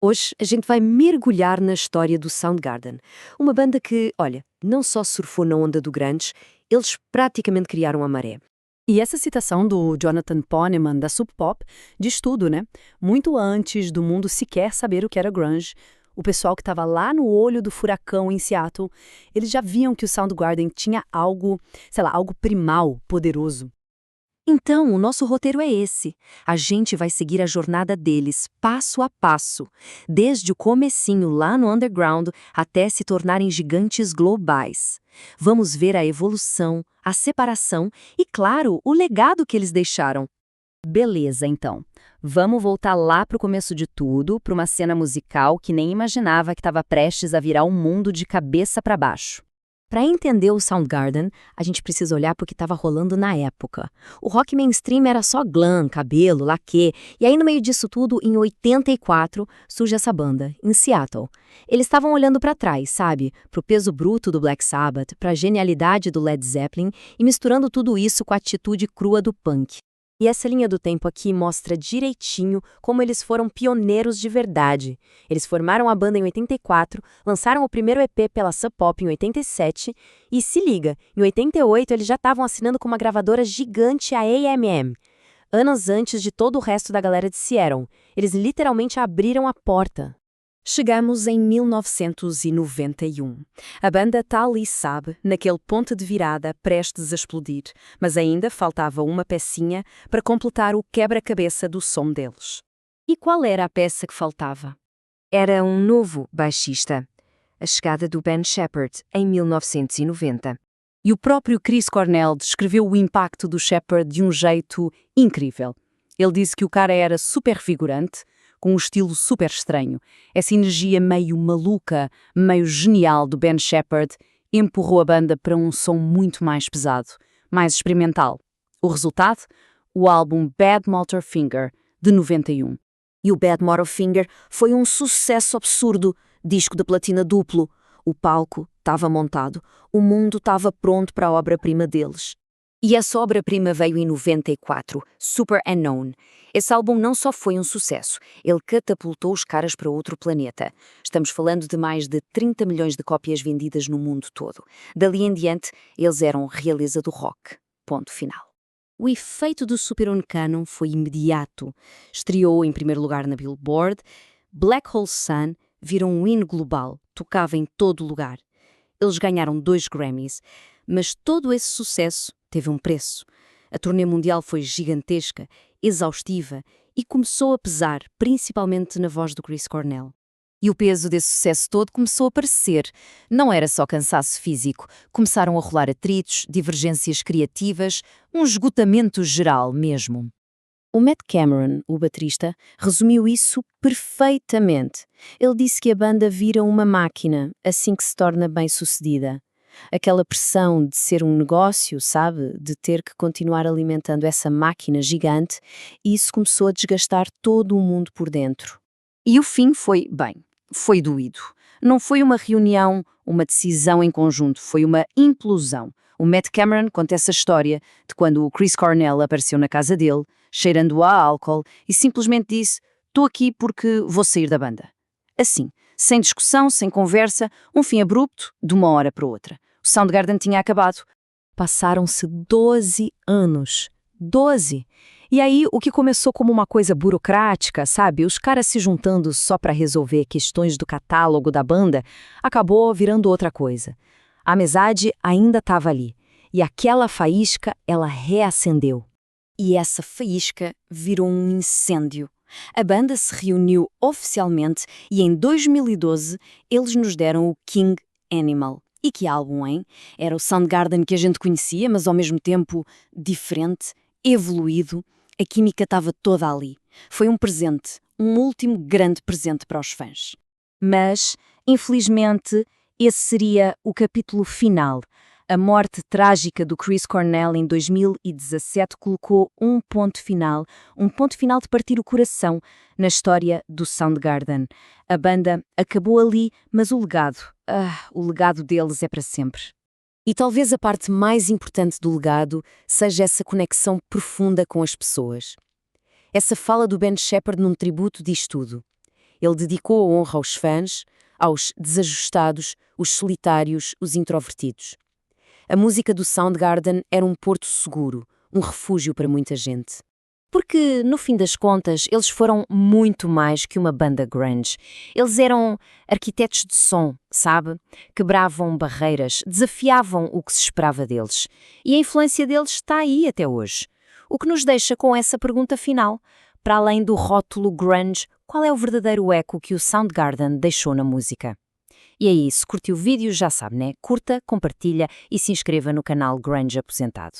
Hoje a gente vai mergulhar na história do Soundgarden, uma banda que, olha, não só surfou na onda do grunge, eles praticamente criaram a maré. E essa citação do Jonathan Poneman da Sub Pop diz tudo, né? Muito antes do mundo sequer saber o que era grunge, o pessoal que estava lá no olho do furacão em Seattle, eles já viam que o Soundgarden tinha algo, sei lá, algo primal, poderoso. Então, o nosso roteiro é esse. A gente vai seguir a jornada deles, passo a passo, desde o comecinho lá no underground até se tornarem gigantes globais. Vamos ver a evolução, a separação e, claro, o legado que eles deixaram. Beleza, então. Vamos voltar lá pro começo de tudo, para uma cena musical que nem imaginava que estava prestes a virar um mundo de cabeça para baixo. Para entender o Soundgarden, a gente precisa olhar para o que estava rolando na época. O rock mainstream era só glam, cabelo, laquê, e aí no meio disso tudo, em 84, surge essa banda, em Seattle. Eles estavam olhando para trás, sabe? Pro peso bruto do Black Sabbath, pra genialidade do Led Zeppelin e misturando tudo isso com a atitude crua do punk. E essa linha do tempo aqui mostra direitinho como eles foram pioneiros de verdade. Eles formaram a banda em 84, lançaram o primeiro EP pela Sub Pop em 87 e, se liga, em 88 eles já estavam assinando com uma gravadora gigante, a A&M. Anos antes de todo o resto da galera de Seattle. Eles literalmente abriram a porta. Chegamos em 1991. A banda tá ali, sabe, naquele ponto de virada prestes a explodir, mas ainda faltava uma pecinha para completar o quebra-cabeça do som deles. E qual era a peça que faltava? Era um novo baixista. A chegada do Ben Shepherd em 1990. E o próprio Chris Cornell descreveu o impacto do Shepherd de um jeito incrível. Ele disse que o cara era super figurante, com um estilo super estranho. Essa energia meio maluca, meio genial do Ben Shepherd empurrou a banda para um som muito mais pesado, mais experimental. O resultado? O álbum Bad Motorfinger, de 91. E o Bad Motorfinger foi um sucesso absurdo, disco de platina duplo. O palco estava montado, o mundo estava pronto para a obra-prima deles. E essa obra-prima veio em 94, Super Unknown. Esse álbum não só foi um sucesso, ele catapultou os caras para outro planeta. Estamos falando de mais de 30 milhões de cópias vendidas no mundo todo. Dali em diante, eles eram realeza do rock. Ponto final. O efeito do Super Unknown foi imediato. Estreou em primeiro lugar na Billboard, Black Hole Sun virou um hino global, tocava em todo lugar. Eles ganharam 2 Grammys, mas todo esse sucesso teve um preço. A turnê mundial foi gigantesca, exaustiva e começou a pesar, principalmente na voz do Chris Cornell. E o peso desse sucesso todo começou a aparecer. Não era só cansaço físico, começaram a rolar atritos, divergências criativas, um esgotamento geral mesmo. O Matt Cameron, o baterista, resumiu isso perfeitamente. Ele disse que a banda vira uma máquina assim que se torna bem-sucedida. Aquela pressão de ser um negócio, sabe? De ter que continuar alimentando essa máquina gigante, e isso começou a desgastar todo o mundo por dentro. E o fim foi, bem, foi doído. Não foi uma reunião, uma decisão em conjunto, foi uma implosão. O Matt Cameron conta essa história de quando o Chris Cornell apareceu na casa dele, cheirando a álcool, e simplesmente disse: "Estou aqui porque vou sair da banda." Assim, sem discussão, sem conversa, um fim abrupto, de uma hora para outra. O Soundgarden tinha acabado. Passaram-se 12 anos. 12! E aí, o que começou como uma coisa burocrática, sabe? Os caras se juntando só para resolver questões do catálogo da banda, acabou virando outra coisa. A amizade ainda estava ali. E aquela faísca, ela reacendeu. E essa faísca virou um incêndio. A banda se reuniu oficialmente e em 2012 eles nos deram o King Animal. E que álbum, hein? Era o Soundgarden que a gente conhecia, mas ao mesmo tempo diferente, evoluído. A química estava toda ali. Foi um presente, um último grande presente para os fãs. Mas, infelizmente, esse seria o capítulo final. A morte trágica do Chris Cornell em 2017 colocou um ponto final de partir o coração na história do Soundgarden. A banda acabou ali, mas o legado deles é para sempre. E talvez a parte mais importante do legado seja essa conexão profunda com as pessoas. Essa fala do Ben Shepherd num tributo diz tudo. Ele dedicou a honra aos fãs, aos desajustados, os solitários, os introvertidos. A música do Soundgarden era um porto seguro, um refúgio para muita gente. Porque, no fim das contas, eles foram muito mais que uma banda grunge. Eles eram arquitetos de som, sabe? Quebravam barreiras, desafiavam o que se esperava deles. E a influência deles está aí até hoje. O que nos deixa com essa pergunta final. Para além do rótulo grunge, qual é o verdadeiro eco que o Soundgarden deixou na música? E é isso, curtiu o vídeo, já sabe, né? Curta, compartilha e se inscreva no canal Grunge Aposentado.